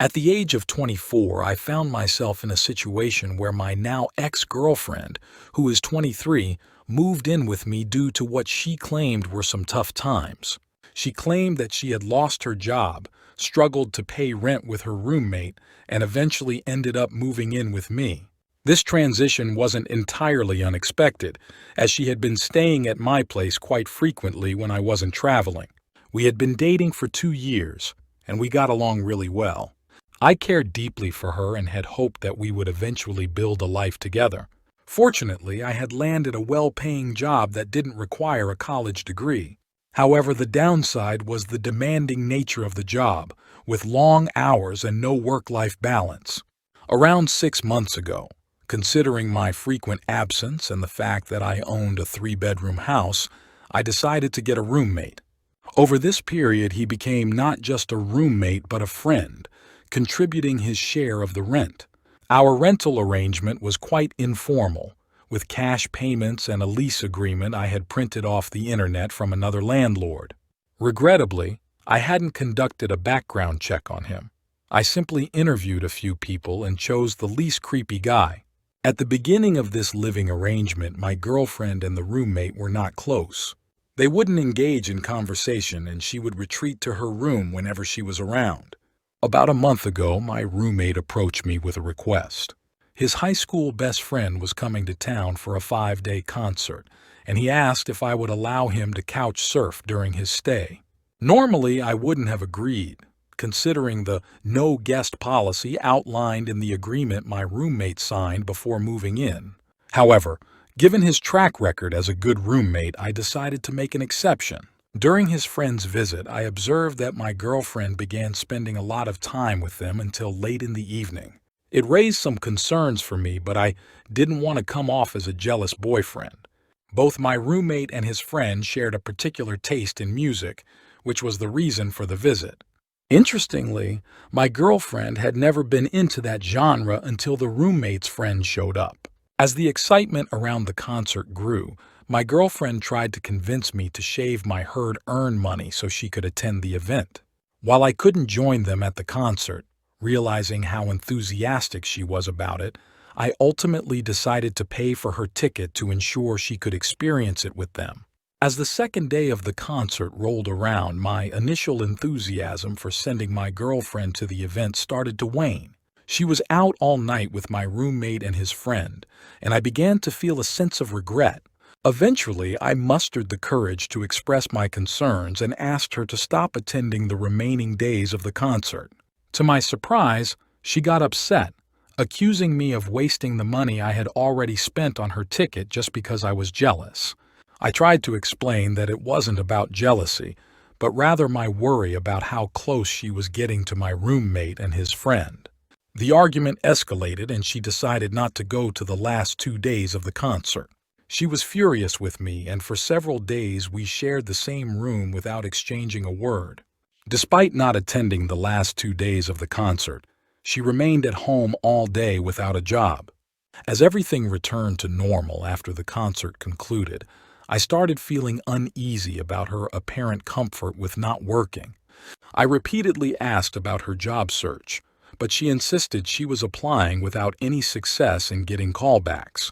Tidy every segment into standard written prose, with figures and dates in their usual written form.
At the age of 24, I found myself in a situation where my now ex-girlfriend, who is 23, moved in with me due to what she claimed were some tough times. She claimed that she had lost her job, struggled to pay rent with her roommate, and eventually ended up moving in with me. This transition wasn't entirely unexpected, as she had been staying at my place quite frequently when I wasn't traveling. We had been dating for 2 years, and we got along really well. I cared deeply for her and had hoped that we would eventually build a life together. Fortunately, I had landed a well-paying job that didn't require a college degree. However, the downside was the demanding nature of the job, with long hours and no work-life balance. Around 6 months ago, considering my frequent absence and the fact that I owned a 3-bedroom house, I decided to get a roommate. Over this period, he became not just a roommate but a friend, contributing his share of the rent. Our rental arrangement was quite informal, with cash payments and a lease agreement I had printed off the internet from another landlord. Regrettably, I hadn't conducted a background check on him. I simply interviewed a few people and chose the least creepy guy. At the beginning of this living arrangement, my girlfriend and the roommate were not close. They wouldn't engage in conversation, and she would retreat to her room whenever she was around. About a month ago, my roommate approached me with a request. His high school best friend was coming to town for a 5-day concert, and he asked if I would allow him to couch surf during his stay. Normally, I wouldn't have agreed, considering the no guest policy outlined in the agreement my roommate signed before moving in. However, given his track record as a good roommate, I decided to make an exception. During his friend's visit, I observed that my girlfriend began spending a lot of time with them until late in the evening. It raised some concerns for me, but I didn't want to come off as a jealous boyfriend. Both my roommate and his friend shared a particular taste in music, which was the reason for the visit. Interestingly, my girlfriend had never been into that genre until the roommate's friend showed up. As the excitement around the concert grew, my girlfriend tried to convince me to shave my hard-earned money so she could attend the event. While I couldn't join them at the concert, realizing how enthusiastic she was about it, I ultimately decided to pay for her ticket to ensure she could experience it with them. As the second day of the concert rolled around, my initial enthusiasm for sending my girlfriend to the event started to wane. She was out all night with my roommate and his friend, and I began to feel a sense of regret. Eventually, I mustered the courage to express my concerns and asked her to stop attending the remaining days of the concert. To my surprise, she got upset, accusing me of wasting the money I had already spent on her ticket just because I was jealous. I tried to explain that it wasn't about jealousy, but rather my worry about how close she was getting to my roommate and his friend. The argument escalated, and she decided not to go to the last 2 days of the concert. She was furious with me, and for several days we shared the same room without exchanging a word. Despite not attending the last 2 days of the concert, she remained at home all day without a job. As everything returned to normal after the concert concluded, I started feeling uneasy about her apparent comfort with not working. I repeatedly asked about her job search, but she insisted she was applying without any success in getting callbacks.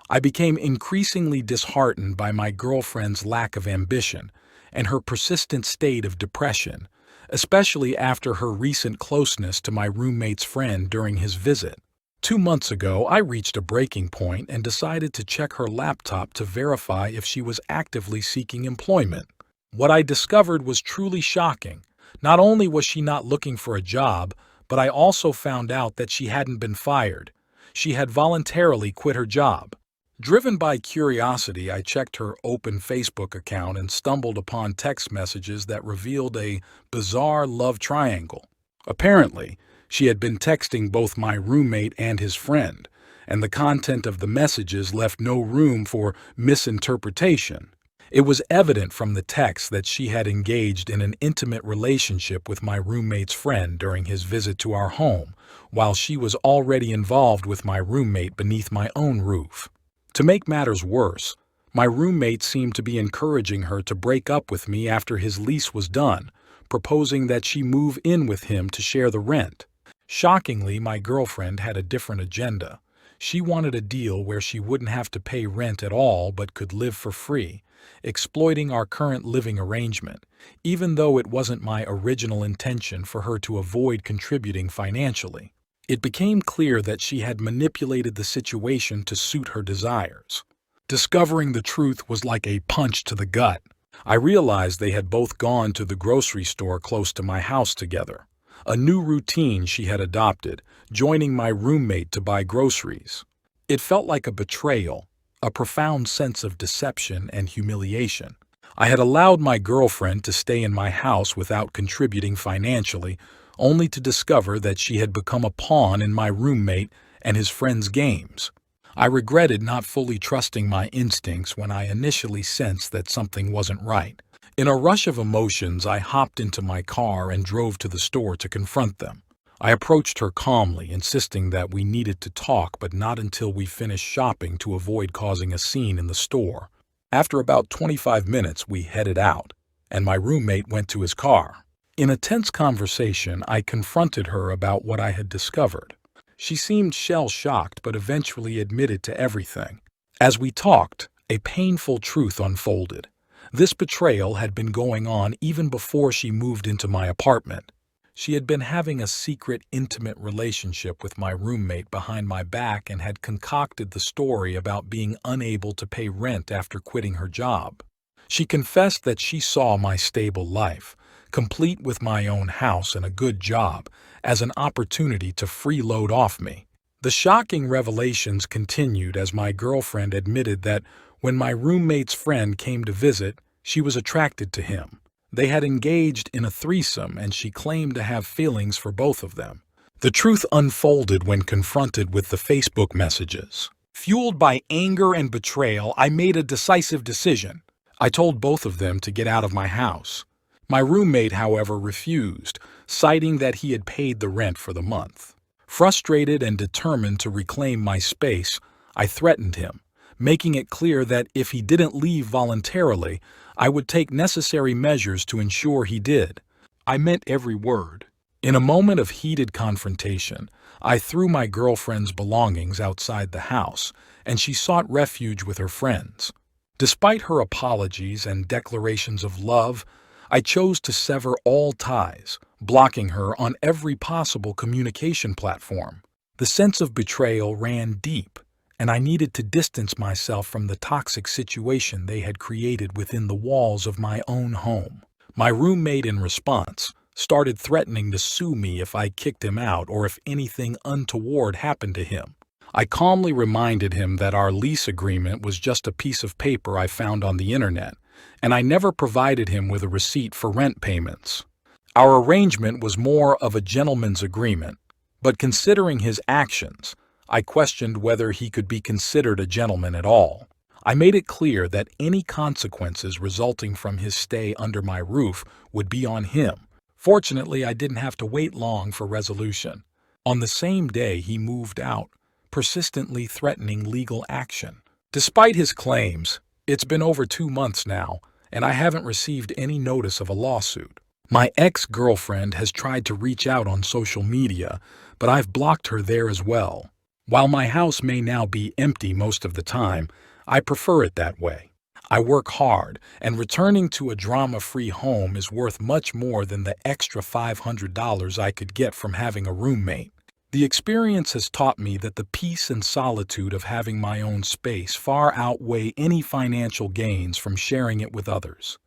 I became increasingly disheartened by my girlfriend's lack of ambition and her persistent state of depression, especially after her recent closeness to my roommate's friend during his visit. 2 months ago, I reached a breaking point and decided to check her laptop to verify if she was actively seeking employment. What I discovered was truly shocking. Not only was she not looking for a job, but I also found out that she hadn't been fired. She had voluntarily quit her job. Driven by curiosity, I checked her open Facebook account and stumbled upon text messages that revealed a bizarre love triangle. Apparently, she had been texting both my roommate and his friend, and the content of the messages left no room for misinterpretation. It was evident from the text that she had engaged in an intimate relationship with my roommate's friend during his visit to our home, while she was already involved with my roommate beneath my own roof. To make matters worse, my roommate seemed to be encouraging her to break up with me after his lease was done, proposing that she move in with him to share the rent. Shockingly, my girlfriend had a different agenda. She wanted a deal where she wouldn't have to pay rent at all but could live for free, exploiting our current living arrangement, even though it wasn't my original intention for her to avoid contributing financially. It became clear that she had manipulated the situation to suit her desires. Discovering the truth was like a punch to the gut. I realized they had both gone to the grocery store close to my house together. A new routine she had adopted, joining my roommate to buy groceries. It felt like a betrayal, a profound sense of deception and humiliation. I had allowed my girlfriend to stay in my house without contributing financially, only to discover that she had become a pawn in my roommate and his friends' games. I regretted not fully trusting my instincts when I initially sensed that something wasn't right. In a rush of emotions, I hopped into my car and drove to the store to confront them. I approached her calmly, insisting that we needed to talk, but not until we finished shopping to avoid causing a scene in the store. After about 25 minutes, we headed out, and my roommate went to his car. In a tense conversation, I confronted her about what I had discovered. She seemed shell-shocked, but eventually admitted to everything. As we talked, a painful truth unfolded. This betrayal had been going on even before she moved into my apartment. She had been having a secret, intimate relationship with my roommate behind my back and had concocted the story about being unable to pay rent after quitting her job. She confessed that she saw my stable life, complete with my own house and a good job, as an opportunity to freeload off me. The shocking revelations continued as my girlfriend admitted that when my roommate's friend came to visit, she was attracted to him. They had engaged in a threesome and she claimed to have feelings for both of them. The truth unfolded when confronted with the Facebook messages. Fueled by anger and betrayal, I made a decisive decision. I told both of them to get out of my house. My roommate, however, refused, citing that he had paid the rent for the month. Frustrated and determined to reclaim my space, I threatened him, making it clear that if he didn't leave voluntarily, I would take necessary measures to ensure he did. I meant every word. In a moment of heated confrontation, I threw my girlfriend's belongings outside the house, and she sought refuge with her friends. Despite her apologies and declarations of love, I chose to sever all ties, blocking her on every possible communication platform. The sense of betrayal ran deep, and I needed to distance myself from the toxic situation they had created within the walls of my own home. My roommate, in response, started threatening to sue me if I kicked him out or if anything untoward happened to him. I calmly reminded him that our lease agreement was just a piece of paper I found on the internet, and I never provided him with a receipt for rent payments. Our arrangement was more of a gentleman's agreement, but considering his actions, I questioned whether he could be considered a gentleman at all. I made it clear that any consequences resulting from his stay under my roof would be on him. Fortunately, I didn't have to wait long for resolution. On the same day, he moved out, persistently threatening legal action. Despite his claims, it's been over 2 months now, and I haven't received any notice of a lawsuit. My ex-girlfriend has tried to reach out on social media, but I've blocked her there as well. While my house may now be empty most of the time, I prefer it that way. I work hard, and returning to a drama-free home is worth much more than the extra $500 I could get from having a roommate. The experience has taught me that the peace and solitude of having my own space far outweigh any financial gains from sharing it with others.